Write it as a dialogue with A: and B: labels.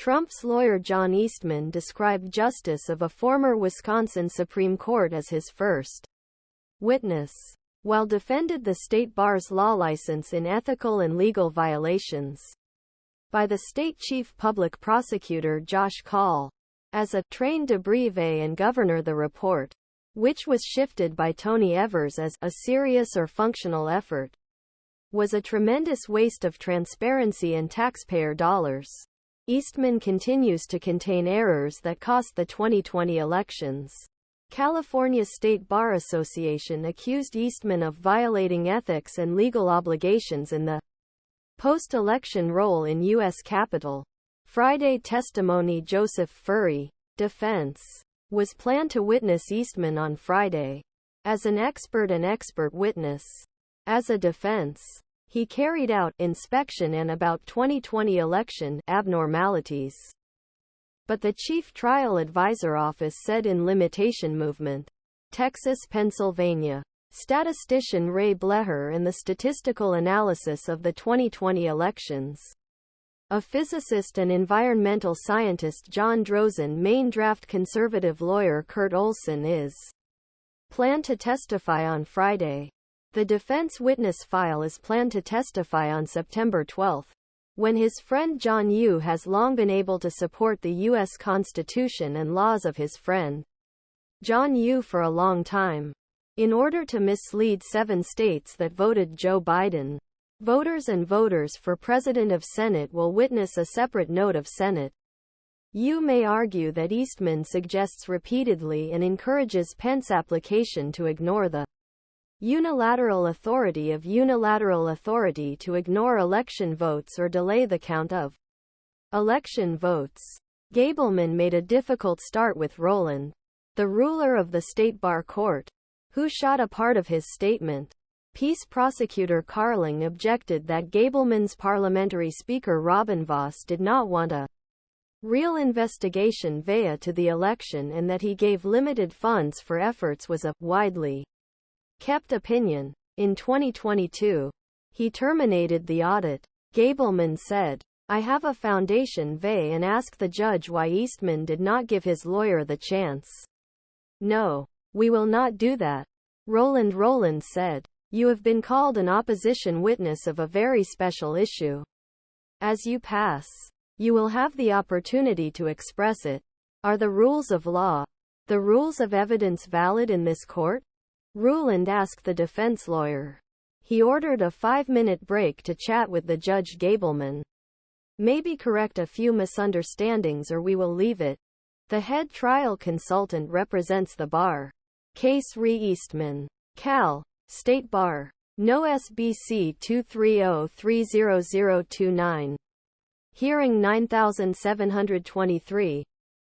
A: Trump's lawyer John Eastman described justice of a former Wisconsin Supreme Court as his first witness, while defended the state bar's law license in ethical and legal violations by the state chief public prosecutor Josh Kaul as a train de breve and governor. The report, which was shifted by Tony Evers as a serious or functional effort, was a tremendous waste of transparency and taxpayer dollars. Eastman continues to contain errors that cost the 2020 elections. California State Bar Association accused Eastman of violating ethics and legal obligations in the post-election role in U.S. Capitol Friday testimony. Joseph Furry, defense, was planned to witness Eastman on Friday as an expert witness. As a defense, he carried out inspection and about 2020 election abnormalities. But the Chief Trial Advisor Office said in Limitation Movement, Texas, Pennsylvania, statistician Ray Bleher and the statistical analysis of the 2020 elections. A physicist and environmental scientist John Drozen, main draft conservative lawyer Kurt Olson is planned to testify on Friday. The defense witness file is planned to testify on September 12, when his friend John Yoo has long been able to support the U.S. Constitution and laws of his friend John Yoo for a long time, in order to mislead 7 states that voted Joe Biden. Voters and voters for President of Senate will witness a separate note of Senate. You may argue that Eastman suggests repeatedly and encourages Pence's application to ignore the unilateral authority to ignore election votes or delay the count of election votes. Gableman made a difficult start with Rowland, the ruler of the state bar court, who shot a part of his statement. Peace prosecutor Carling objected that Gableman's parliamentary speaker Robin Vos did not want a real investigation via to the election and that he gave limited funds for efforts was a widely kept opinion. In 2022, he terminated the audit. Gableman said, I have a foundation vey and asked the judge why Eastman did not give his lawyer the chance. No, we will not do that. Rowland said, you have been called an opposition witness of a very special issue. As you pass, you will have the opportunity to express it. Are the rules of law, the rules of evidence valid in this court? Rowland asked the defense lawyer. He ordered a 5-minute break to chat with the judge. Gableman, maybe correct a few misunderstandings or we will leave it. The head trial consultant represents the bar case re Eastman, Cal. State Bar. No SBC 230-30029. Hearing 9723.